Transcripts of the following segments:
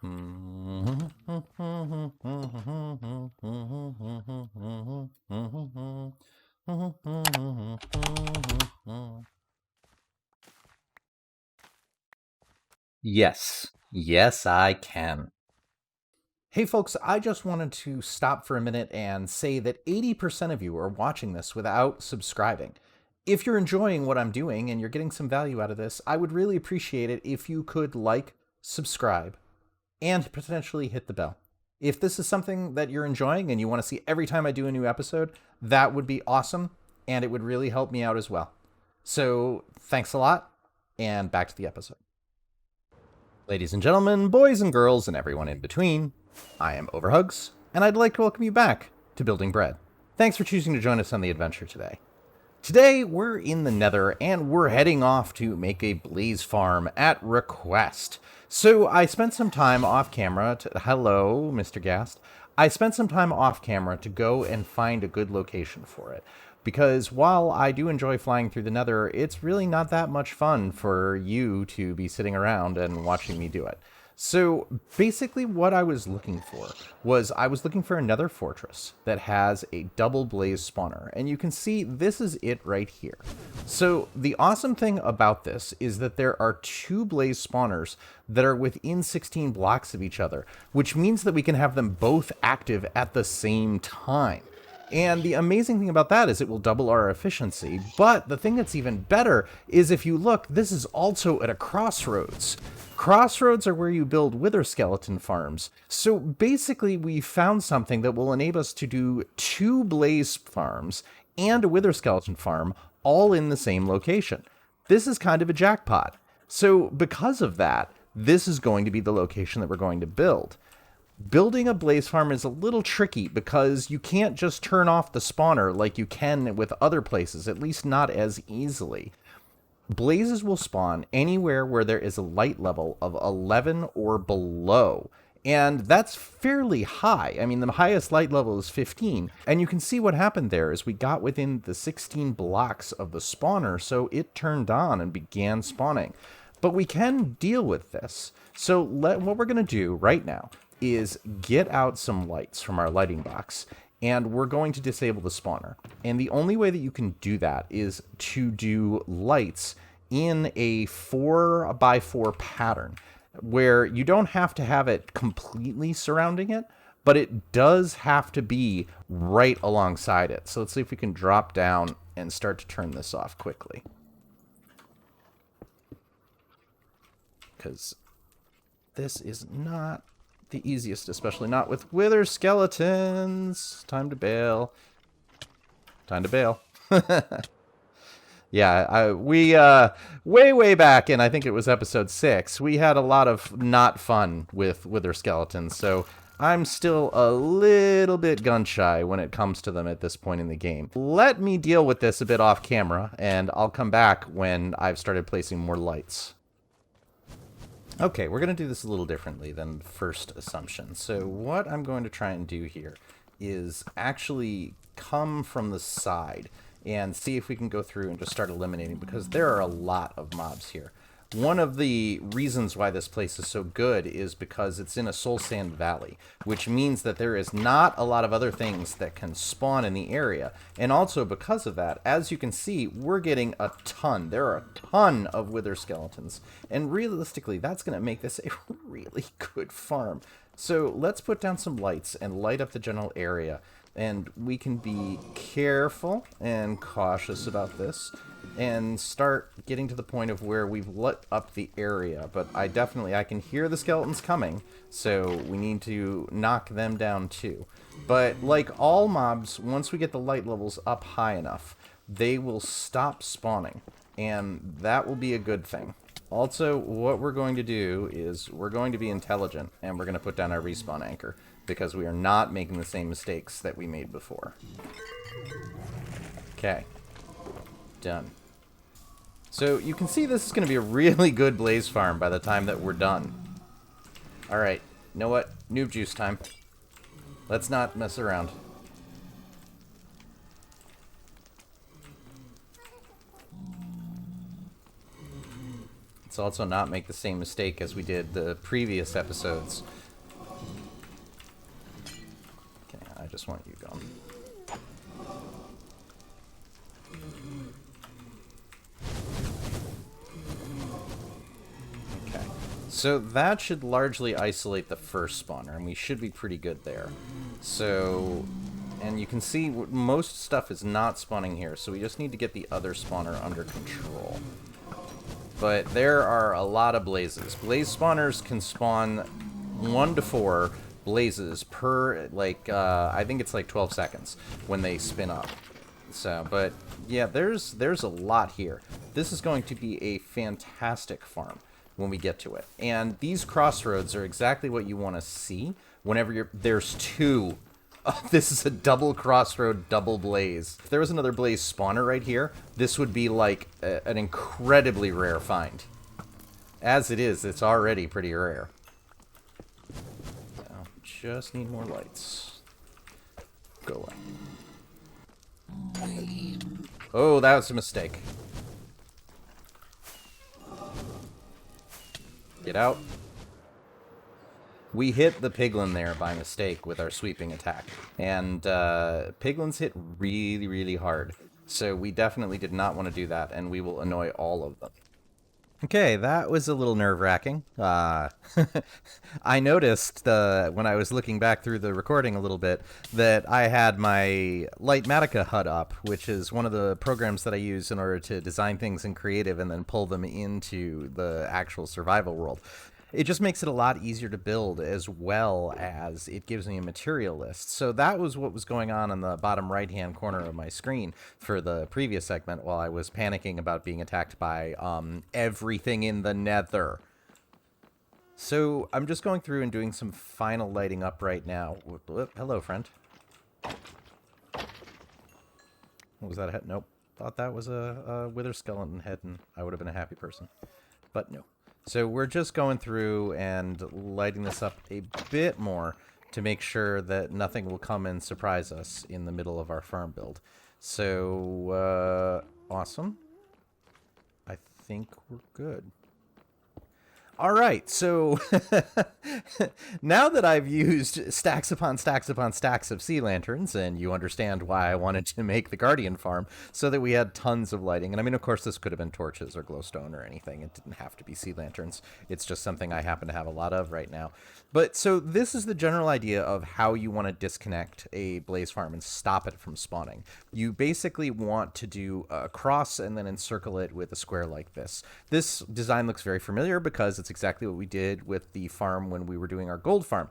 Yes. Yes, I can. Hey folks, I just wanted to stop for a minute and say that 80% of you are watching this without subscribing. If you're enjoying what I'm doing and you're getting some value out of this, I would really appreciate it if you could like, subscribe, and potentially hit the bell. If this is something that you're enjoying and you want to see every time I do a new episode, that would be awesome, and it would really help me out as well. So thanks a lot, and back to the episode. Ladies and gentlemen, boys and girls, and everyone in between, I am OverHugs, and I'd like to welcome you back to Building Bread. Thanks for choosing to join us on the adventure today. Today, we're in the Nether, and we're heading off to make a blaze farm at request. So I spent some time off camera to... Hello, Mr. Gast. I spent some time off camera to go and find a good location for it. Because while I do enjoy flying through the Nether, it's really not that much fun for you to be sitting around and watching me do it. So basically what I was looking for was I was looking for another fortress that has a double blaze spawner. And you can see this is it right here. So the awesome thing about this is that there are two blaze spawners that are within 16 blocks of each other, which means that we can have them both active at the same time. And the amazing thing about that is it will double our efficiency. But the thing that's even better is if you look, this is also at a crossroads. Crossroads are where you build wither skeleton farms. So basically we found something that will enable us to do two blaze farms and a wither skeleton farm all in the same location. This is kind of a jackpot. So because of that, this is going to be the location that we're going to build. Building a blaze farm is a little tricky because you can't just turn off the spawner like you can with other places, at least not as easily. Blazes will spawn anywhere where there is a light level of 11 or below. And that's fairly high. I mean, the highest light level is 15. And you can see what happened there is we got within the 16 blocks of the spawner, so it turned on and began spawning. But we can deal with this. So what we're going to do right now is get out some lights from our lighting box, and we're going to disable the spawner. And the only way that you can do that is to do lights in a 4x4 pattern, where you don't have to have it completely surrounding it, but it does have to be right alongside it. So let's see if we can drop down and start to turn this off quickly. Because this is not the easiest, especially not with wither skeletons. Time to bail. Time to bail. Yeah, we way back in, I think it was episode 6, we had a lot of not fun with wither skeletons, so I'm still a little bit gun shy when it comes to them at this point in the game. Let me deal with this a bit off camera, and I'll come back when I've started placing more lights. Okay, we're going to do this a little differently than first assumption. So what I'm going to try and do here is actually come from the side and see if we can go through and just start eliminating, because there are a lot of mobs here. One of the reasons why this place is so good is because it's in a soul sand valley, which means that there is not a lot of other things that can spawn in the area. And also because of that, as you can see, we're getting a ton. There are a ton of wither skeletons. And realistically, that's going to make this a really good farm. So let's put down some lights and light up the general area. And we can be careful and cautious about this and start getting to the point of where we've lit up the area. But I can hear the skeletons coming, so we need to knock them down too. But like all mobs, once we get the light levels up high enough, they will stop spawning, and that will be a good thing. Also, what we're going to do is we're going to be intelligent, and we're going to put down our respawn anchor, because we are not making the same mistakes that we made before. Okay. Done. So you can see this is going to be a really good blaze farm by the time that we're done. Alright, you know what? Noob juice time. Let's not mess around. Let's also not make the same mistake as we did the previous episodes. Okay, I just want you going. Okay, so that should largely isolate the first spawner, and we should be pretty good there. So, and you can see most stuff is not spawning here, so we just need to get the other spawner under control. But there are a lot of blazes. Blaze spawners can spawn 1 to 4 blazes per, like, I think it's like 12 seconds when they spin up. So, but yeah, there's a lot here. This is going to be a fantastic farm when we get to it. And these crossroads are exactly what you want to see whenever there's 2. This is a double crossroad, double blaze. If there was another blaze spawner right here, this would be like an incredibly rare find. As it is, it's already pretty rare. So, just need more lights. Go away. Oh, that was a mistake. Get out. We hit the piglin there by mistake with our sweeping attack. And piglins hit really, really hard. So we definitely did not want to do that, and we will annoy all of them. Okay, that was a little nerve-wracking. I noticed when I was looking back through the recording a little bit that I had my Lightmatica HUD up, which is one of the programs that I use in order to design things in creative and then pull them into the actual survival world. It just makes it a lot easier to build, as well as it gives me a material list. So that was what was going on in the bottom right-hand corner of my screen for the previous segment while I was panicking about being attacked by everything in the nether. So I'm just going through and doing some final lighting up right now. Hello, friend. What was that head? Nope. Thought that was a wither skeleton head, and I would have been a happy person. But no. So we're just going through and lighting this up a bit more to make sure that nothing will come and surprise us in the middle of our farm build. So, awesome. I think we're good. All right, so now that I've used stacks upon stacks upon stacks of sea lanterns, and you understand why I wanted to make the Guardian farm, so that we had tons of lighting. And I mean, of course, this could have been torches or glowstone or anything. It didn't have to be sea lanterns. It's just something I happen to have a lot of right now. But so this is the general idea of how you want to disconnect a blaze farm and stop it from spawning. You basically want to do a cross and then encircle it with a square like this. This design looks very familiar because it's exactly what we did with the farm when we were doing our gold farm.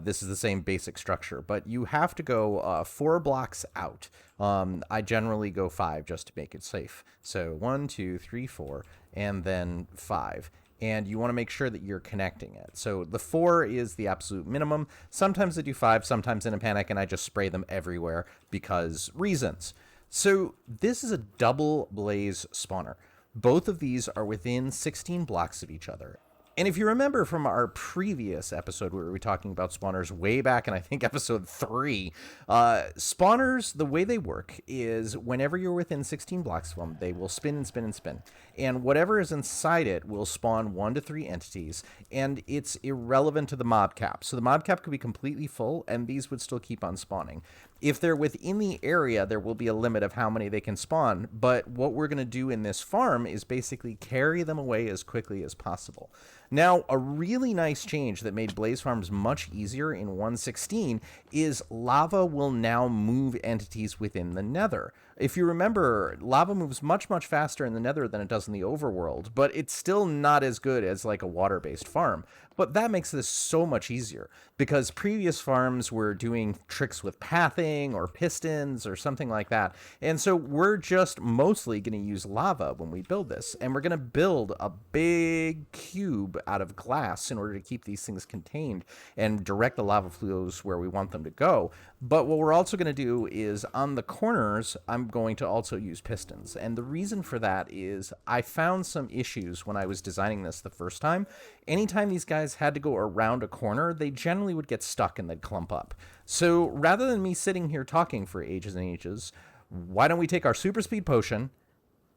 This is the same basic structure, but you have to go 4 blocks out. I generally go 5 just to make it safe. So 1, 2, 3, 4, and then 5. And you want to make sure that you're connecting it. So the 4 is the absolute minimum. Sometimes I do 5, sometimes in a panic, and I just spray them everywhere because reasons. So this is a double blaze spawner. Both of these are within 16 blocks of each other. And if you remember from our previous episode where we were talking about spawners way back in, I think, episode 3, spawners, the way they work is whenever you're within 16 blocks of them, they will spin and spin and spin. And whatever is inside it will spawn 1 to 3 entities, and it's irrelevant to the mob cap. So the mob cap could be completely full, and these would still keep on spawning. If they're within the area, there will be a limit of how many they can spawn, but what we're going to do in this farm is basically carry them away as quickly as possible. Now, a really nice change that made blaze farms much easier in 1.16 is lava will now move entities within the nether. If you remember, lava moves much, much faster in the nether than it does in the overworld, but it's still not as good as like a water-based farm. But that makes this so much easier because previous farms were doing tricks with pathing or pistons or something like that. And so we're just mostly going to use lava when we build this. And we're going to build a big cube out of glass in order to keep these things contained and direct the lava flows where we want them to go. But what we're also going to do is on the corners, I'm going to also use pistons. And the reason for that is I found some issues when I was designing this the first time. Anytime these guys had to go around a corner, they generally would get stuck and they'd clump up. So rather than me sitting here talking for ages and ages, why don't we take our super speed potion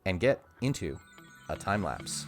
and get into a time lapse?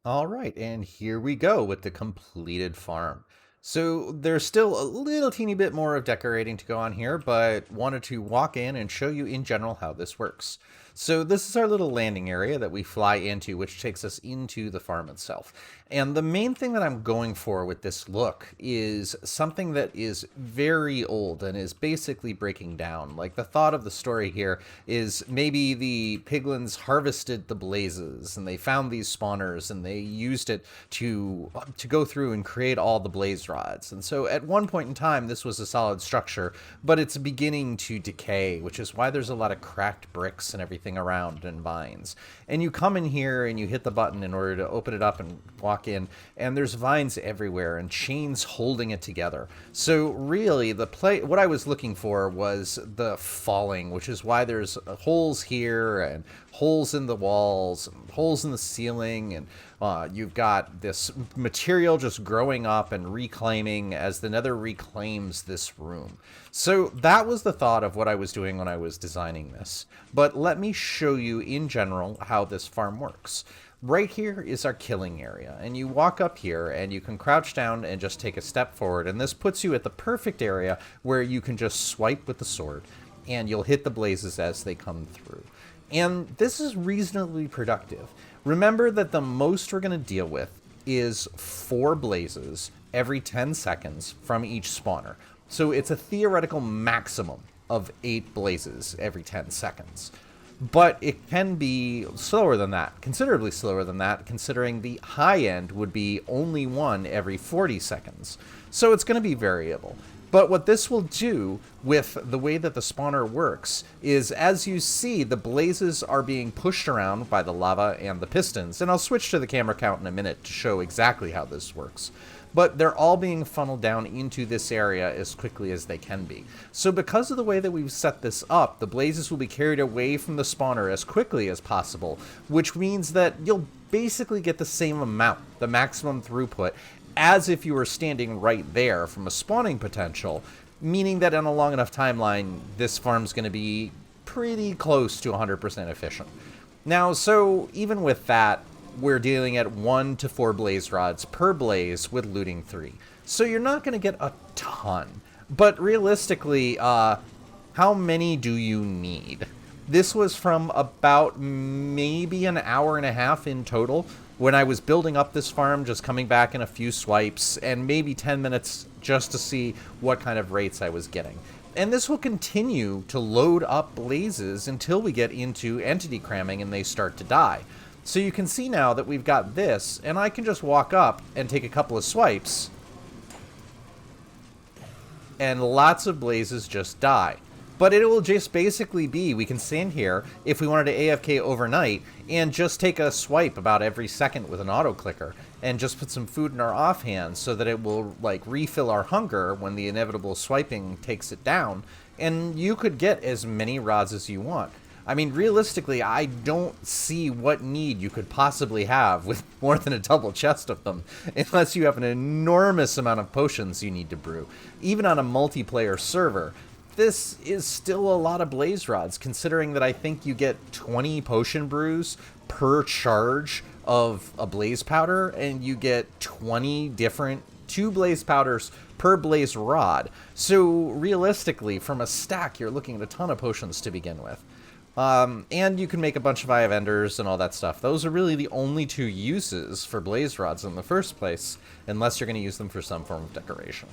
All right, and here we go with the completed farm. So there's still a little teeny bit more of decorating to go on here, but wanted to walk in and show you in general how this works. So this is our little landing area that we fly into, which takes us into the farm itself. And the main thing that I'm going for with this look is something that is very old and is basically breaking down. Like the thought of the story here is maybe the piglins harvested the blazes and they found these spawners and they used it to go through and create all the blaze rods. And so at one point in time, this was a solid structure, but it's beginning to decay, which is why there's a lot of cracked bricks and everything around and vines. And you come in here and you hit the button in order to open it up and walk in, and there's vines everywhere and chains holding it together. So really, what I was looking for was the falling, which is why there's holes here and holes in the walls, and holes in the ceiling, and you've got this material just growing up and reclaiming as the Nether reclaims this room. So that was the thought of what I was doing when I was designing this. But let me show you in general how this farm works. Right here is our killing area, and you walk up here and you can crouch down and just take a step forward, and this puts you at the perfect area where you can just swipe with the sword and you'll hit the blazes as they come through. And this is reasonably productive. Remember that the most we're going to deal with is 4 blazes every 10 seconds from each spawner. So it's a theoretical maximum of 8 blazes every 10 seconds. But it can be slower than that, considerably slower than that, considering the high end would be only 1 every 40 seconds. So it's going to be variable. But what this will do with the way that the spawner works is, as you see, the blazes are being pushed around by the lava and the pistons. And I'll switch to the camera count in a minute to show exactly how this works. But they're all being funneled down into this area as quickly as they can be. So because of the way that we've set this up, the blazes will be carried away from the spawner as quickly as possible, which means that you'll basically get the same amount, the maximum throughput, as if you were standing right there from a spawning potential, meaning that on a long enough timeline, this farm's going to be pretty close to 100% efficient. Now, so even with that, we're dealing at 1 to 4 blaze rods per blaze with looting 3. So you're not going to get a ton. But realistically, how many do you need? This was from about maybe an hour and a half in total when I was building up this farm, just coming back in a few swipes, and maybe 10 minutes just to see what kind of rates I was getting. And this will continue to load up blazes until we get into entity cramming and they start to die. So you can see now that we've got this, and I can just walk up and take a couple of swipes, and lots of blazes just die. But it will just basically be, we can stand here if we wanted to AFK overnight and just take a swipe about every second with an auto clicker and just put some food in our offhand so that it will like refill our hunger when the inevitable swiping takes it down, and you could get as many rods as you want. I mean, realistically, I don't see what need you could possibly have with more than a double chest of them, unless you have an enormous amount of potions you need to brew. Even on a multiplayer server, this is still a lot of blaze rods, considering that I think you get 20 potion brews per charge of a blaze powder, and you get 20 different 2 blaze powders per blaze rod. So realistically, from a stack, you're looking at a ton of potions to begin with. And you can make a bunch of Eye of Enders and all that stuff. Those are really the only 2 uses for blaze rods in the first place, unless you're going to use them for some form of decoration.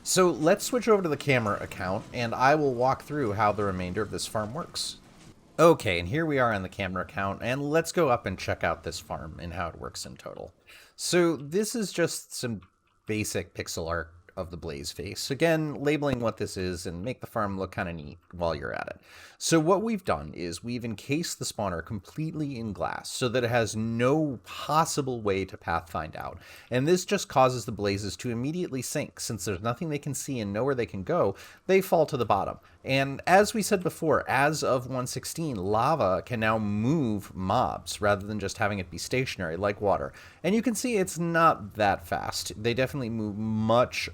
So let's switch over to the camera account, and I will walk through how the remainder of this farm works. Okay, and here we are on the camera account, and let's go up and check out this farm and how it works in total. So this is just some basic pixel art of the blaze face. Again, labeling what this is and make the farm look kind of neat while you're at it. So what we've done is we've encased the spawner completely in glass so that it has no possible way to pathfind out. And this just causes the blazes to immediately sink. Since there's nothing they can see and nowhere they can go, they fall to the bottom. And as we said before, as of 1.16, lava can now move mobs rather than just having it be stationary like water. And you can see it's not that fast. They definitely move much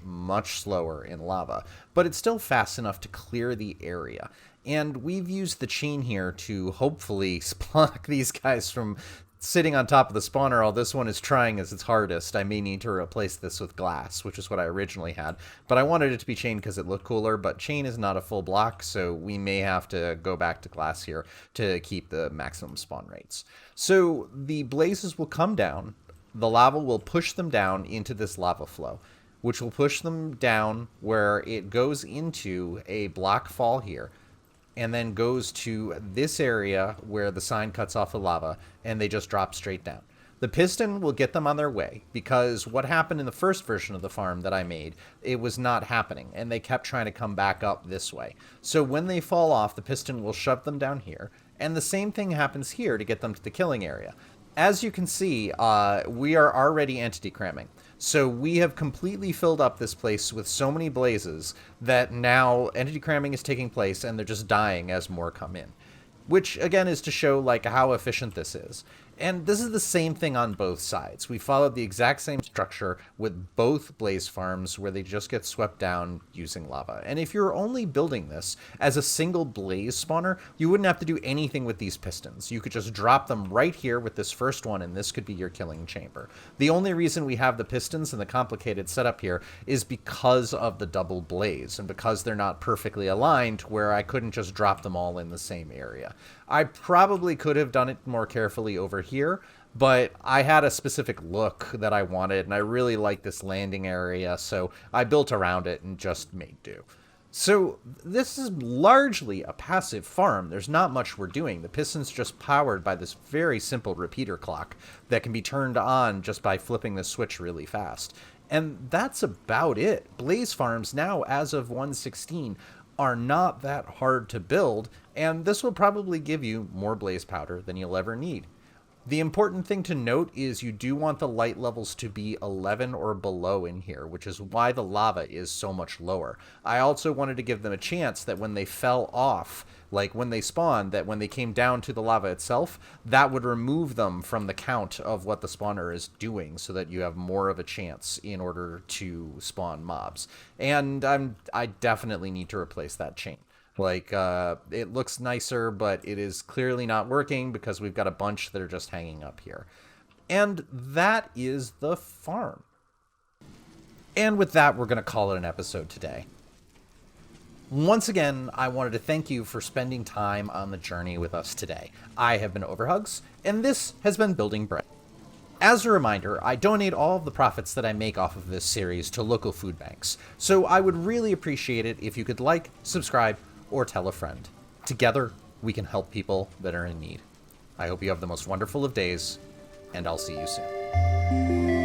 slower in lava, but it's still fast enough to clear the area. And we've used the chain here to hopefully block these guys from sitting on top of the spawner, all this one is trying as its hardest. I may need to replace this with glass, which is what I originally had. But I wanted it to be chain because it looked cooler, but chain is not a full block, so we may have to go back to glass here to keep the maximum spawn rates. So the blazes will come down, the lava will push them down into this lava flow, which will push them down where it goes into a block fall here, and then goes to this area where the sign cuts off the lava, and they just drop straight down. The piston will get them on their way, because what happened in the first version of the farm that I made, it was not happening, and they kept trying to come back up this way. So when they fall off, the piston will shove them down here, and the same thing happens here to get them to the killing area. As you can see, we are already entity cramming. So we have completely filled up this place with so many blazes that now entity cramming is taking place and they're just dying as more come in. Which, again, is to show like how efficient this is. And this is the same thing on both sides. We followed the exact same structure with both blaze farms where they just get swept down using lava. And if you're only building this as a single blaze spawner, you wouldn't have to do anything with these pistons. You could just drop them right here with this first one, and this could be your killing chamber. The only reason we have the pistons and the complicated setup here is because of the double blaze, and because they're not perfectly aligned where I couldn't just drop them all in the same area. I probably could have done it more carefully over here, but I had a specific look that I wanted, and I really like this landing area, so I built around it and just made do. So this is largely a passive farm. There's not much we're doing. The piston's just powered by this very simple repeater clock that can be turned on just by flipping the switch really fast. And that's about it. Blaze farms now, as of 1.16, are not that hard to build, and this will probably give you more blaze powder than you'll ever need. The important thing to note is you do want the light levels to be 11 or below in here, which is why the lava is so much lower. I also wanted to give them a chance that when they fell off, like when they spawned, that when they came down to the lava itself, that would remove them from the count of what the spawner is doing, so that you have more of a chance in order to spawn mobs. And I definitely need to replace that chain. Like, it looks nicer, but it is clearly not working because we've got a bunch that are just hanging up here. And that is the farm. And with that, we're going to call it an episode today. Once again, I wanted to thank you for spending time on the journey with us today. I have been OverHugs, and this has been Building Bread. As a reminder, I donate all of the profits that I make off of this series to local food banks, so I would really appreciate it if you could like, subscribe, or tell a friend. Together, we can help people that are in need. I hope you have the most wonderful of days, and I'll see you soon.